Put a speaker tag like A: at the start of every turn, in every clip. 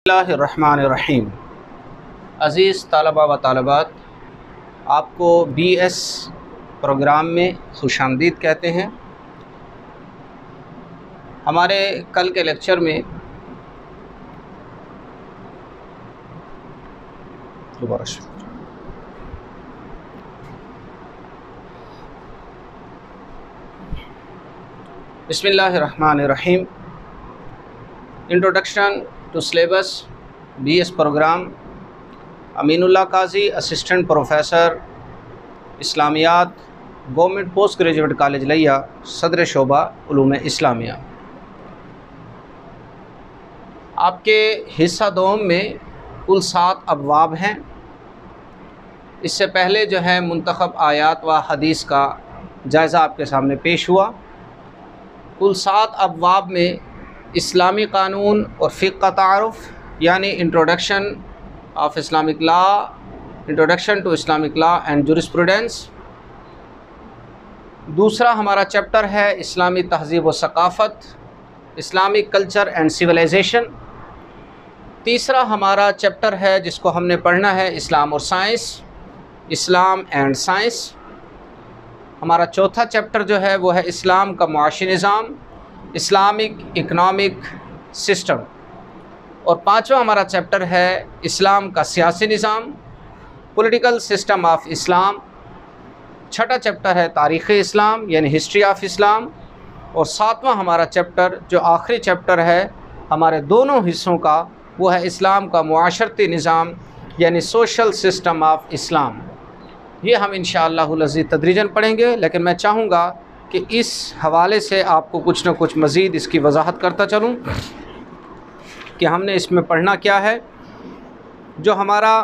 A: बिस्मिल्लाहिर्रहमानिर्रहीम। अज़ीज़ तलबा व तालिबात, आपको BS प्रोग्राम में खुशामदीद कहते हैं। हमारे कल के लेक्चर में बिस्मिल्लाहिर्रहमानिर्रहीम, introduction to syllabus BS program, Aminullah Kazi, assistant professor इस्लामियात, government post graduate college Layyah, सदर शोबा उलूम इस्लामिया। आपके हिस्सा दोम में कुल 7 अबवाब हैं। इससे पहले जो है मुंतखब आयात व हदीस का जायज़ा आपके सामने पेश हुआ। कुल 7 अबवाब में इस्लामी कानून और फ़िक़्ह का तारुफ़ यानी introduction of Islamic law, introduction to Islamic law and jurisprudence. दूसरा हमारा चैप्टर है इस्लामी तहज़ीब व सकाफ़त, इस्लामिक कल्चर एंड सिविलाइजेशन। तीसरा हमारा चैप्टर है जिसको हमने पढ़ना है इस्लाम और साइंस, इस्लाम एंड साइंस। हमारा चौथा चैप्टर जो है वो है इस्लाम का मुआशी निज़ाम, इस्लामिक इकनॉमिक सिस्टम। और पांचवा हमारा चैप्टर है इस्लाम का सियासी निज़ाम, पॉलिटिकल सिस्टम ऑफ इस्लाम। छठा चैप्टर है तारीख़ इस्लाम यानी हिस्ट्री ऑफ इस्लाम। और सातवां हमारा चैप्टर जो आखिरी चैप्टर है हमारे दोनों हिस्सों का, वो है इस्लाम का मुआशरती निज़ाम यानी सोशल सिस्टम ऑफ इस्लाम। ये हम इंशाअल्लाहुल अज़ीज़ तदरीजन पढ़ेंगे, लेकिन मैं चाहूँगा कि इस हवाले से आपको कुछ न कुछ मज़ीद इसकी वजाहत करता चलूँ कि हमने इसमें पढ़ना क्या है। जो हमारा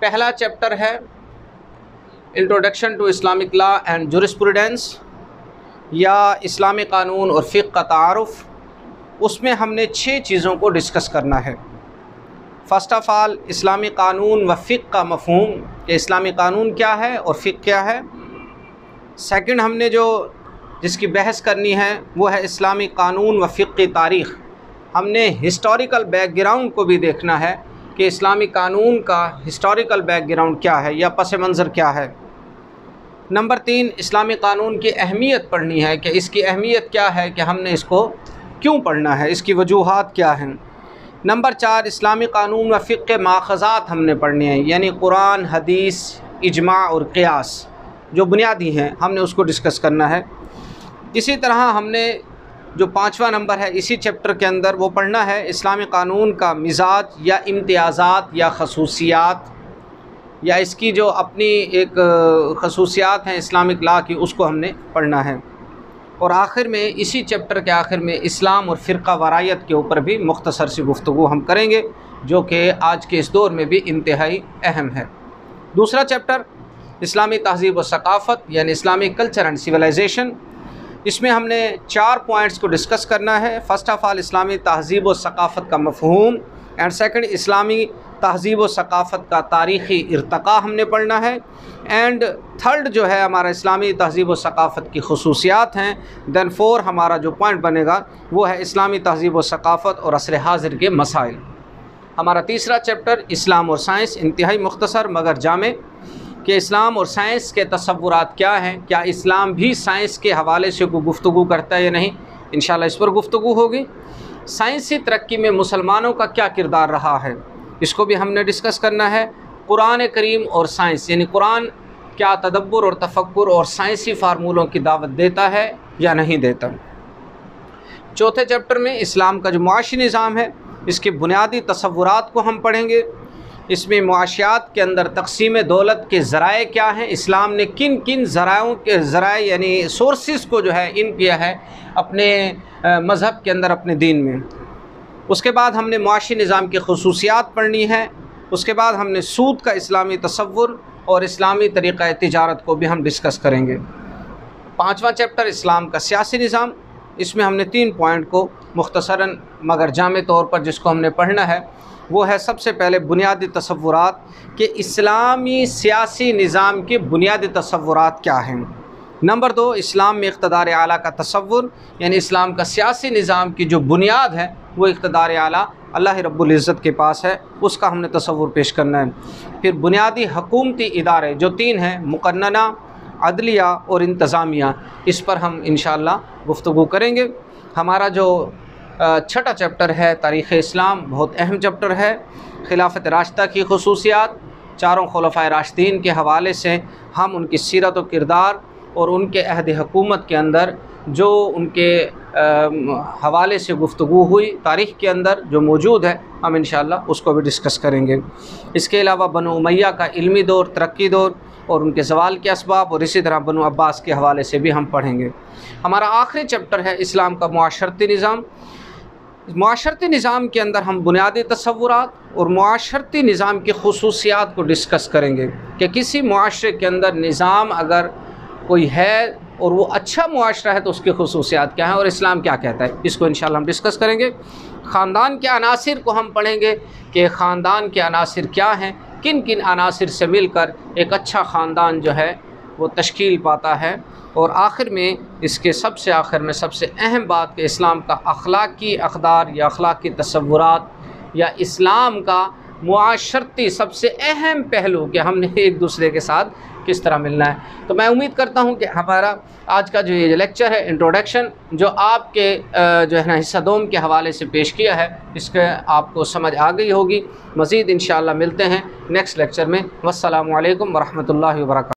A: पहला चैप्टर है introduction to Islamic law and jurisprudence या इस्लामी कानून और फ़िक़्ह का तारुफ़, उसमें हमने 6 चीज़ों को डिस्कस करना है। फ़र्स्ट ऑफ़ ऑल इस्लामी कानून व फ़िक़्ह का मफ़हूम कि इस्लामी कानून क्या है और फ़िक़्ह क्या है। सेकंड हमने जो जिसकी बहस करनी है वो है इस्लामी कानून व फ़िक़्ह की तारीख़। हमने हिस्टोरिकल बैकग्राउंड को भी देखना है कि इस्लामी कानून का हिस्टोरिकल बैकग्राउंड क्या है या पस मंज़र क्या है। नंबर 3 इस्लामी कानून की अहमियत पढ़नी है कि इसकी अहमियत क्या है, कि हमने इसको क्यों पढ़ना है, इसकी वजूहात क्या हैं। नंबर 4 इस्लामी कानून व फ़िक़्ह के माख़ज़ात हमने पढ़ने हैं यानी कुरान, हदीस, इजमा और क़ियास जो बुनियादी हैं, हमने उसको डिस्कस करना है। इसी तरह हमने जो 5वां नंबर है इसी चैप्टर के अंदर वो पढ़ना है इस्लामी कानून का मिजाज या इम्तियाज़ात या खसूसियात, या इसकी जो अपनी एक खसूसियात हैं इस्लामिक लॉ की, उसको हमने पढ़ना है। और आखिर में इसी चैप्टर के आखिर में इस्लाम और फ़िरक़ा वारायत के ऊपर भी मुख्तसर सी गुफ्तगू हम करेंगे, जो कि आज के इस दौर में भी इंतहाई अहम है। दूसरा चैप्टर इस्लामी तहज़ीब व सकाफ़त यानी इस्लामिक कल्चर एंड सिविलाइजेशन। इसमें हमने 4 पॉइंट्स को डिस्कस करना है। फ़र्स्ट ऑफ़ ऑल इस्लामी तहज़ीब व सकाफ़त का मफ़हूम, एंड सेकंड इस्लामी तहज़ीब व सकाफ़त का तारीख़ी इर्तक़ा हमने पढ़ना है। एंड थर्ड जो है हमारा इस्लामी तहज़ीब व सकाफ़त की खसूसियात हैं। देन 4 हमारा जो पॉइंट बनेगा वो है इस्लामी तहज़ीब व सकाफ़त और असर हाज़िर के मसाइल। हमारा तीसरा चैप्टर इस्लाम और साइंस, इंतहाई मुख्तसर मगर जामे, कि इस्लाम और साइंस के तसव्वुरात क्या हैं, क्या इस्लाम भी साइंस के हवाले से कोई गुफ्तगू करता है या नहीं, इंशाअल्लाह इस पर गुफ्तगू होगी। साइंसी तरक्की में मुसलमानों का क्या किरदार रहा है, इसको भी हमने डिस्कस करना है। कुरान करीम और साइंस यानी कुरान क्या तदब्बुर और तफक्कुर और साइंसी फार्मूलों की दावत देता है या नहीं देता। चौथे चैप्टर में इस्लाम का जो मुआशी निज़ाम है इसके बुनियादी तसव्वुरात को हम पढ़ेंगे। इसमें मुआशियात के अंदर तक़सीम दौलत के ज़राए क्या हैं, इस्लाम ने किन किन ज़रायों के ज़राए यानी सोर्सेस को जो है इन किया है अपने मज़हब के अंदर, अपने दीन में। उसके बाद हमने मुआशी निज़ाम की खसूसियात पढ़नी है। उसके बाद हमने सूद का इस्लामी तसव्वुर और इस्लामी तरीक़ा तिजारत को भी हम डिस्कस करेंगे। 5वां चैप्टर इस्लाम का सियासी निज़ाम, इसमें हमने 3 पॉइंट को मुख्तसरन मगर जामे तौर पर जिसको हमने पढ़ना है वो है सबसे पहले बुनियादी तसव्वुरात कि इस्लामी सियासी निज़ाम के बुनियादी तसव्वुरात क्या हैं। नंबर 2 इस्लाम में इक़्तिदार आला का तसव्वुर यानी इस्लाम का सियासी निज़ाम की जो बुनियाद है वो इक़्तिदार आला अल्लाह रब्बुल इज़्ज़त के पास है, उसका हमने तसव्वुर पेश करना है। फिर बुनियादी हुकूमती इदारे जो 3 हैं, मुक़न्नना, अदलिया और इंतज़ामिया, इस पर हम इंशाअल्लाह गुफ्तगू करेंगे। हमारा जो छठा चैप्टर है तारीख़ इस्लाम, बहुत अहम चैप्टर है। खिलाफत राशिदा की ख़ुसूसियात, चारों खुलफ़ाए राशिदीन के हवाले से हम उनकी सीरत व किरदार और उनके अहद हुकूमत के अंदर जो उनके हवाले से गुफ्तगू हुई तारीख़ के अंदर जो मौजूद है, हम इंशाअल्लाह उसको भी डिस्कस करेंगे। इसके अलावा बनु उमैया का इल्मी दौर, तरक्की दौर और उनके ज़वाल के असबाब, और इसी तरह बनु अब्बास के हवाले से भी हम पढ़ेंगे। हमारा आखिरी चैप्टर है इस्लाम का मुआशरती निज़ाम। मुआशरती निज़ाम के अंदर हम बुनियादी तसव्वुरात और मुआशरती निज़ाम की ख़ुसूसियात को डिस्कस करेंगे कि किसी मुआशरे के अंदर निज़ाम अगर कोई है और वो अच्छा मुआशरा है तो उसकी ख़ुसूसियात क्या हैं और इस्लाम क्या कहता है, इसको इंशाअल्लाह हम डिस्कस करेंगे। ख़ानदान के अनासिर को हम पढ़ेंगे कि ख़ानदान के अनासिर क्या हैं, किन किन अनासिर से मिलकर एक अच्छा ख़ानदान जो है वो तश्कील पाता है। और आखिर में, इसके सबसे आखिर में सबसे अहम बात कि इस्लाम का अखलाकी अक़दार या अखलाकी तसव्वुरात या इस्लाम का मुआशरती सबसे अहम पहलू कि हमने एक दूसरे के साथ किस तरह मिलना है। तो मैं उम्मीद करता हूँ कि हमारा आज का जो ये लेक्चर है, इंट्रोडक्शन, जो आपके जो है ना हिस्सा दोम के हवाले से पेश किया है, इसके आपको समझ आ गई होगी। मज़ीद इंशाअल्लाह मिलते हैं नेक्स्ट लेक्चर में। वस्सलामु अलैकुम वरहमतुल्लाहि वबरकातुहू।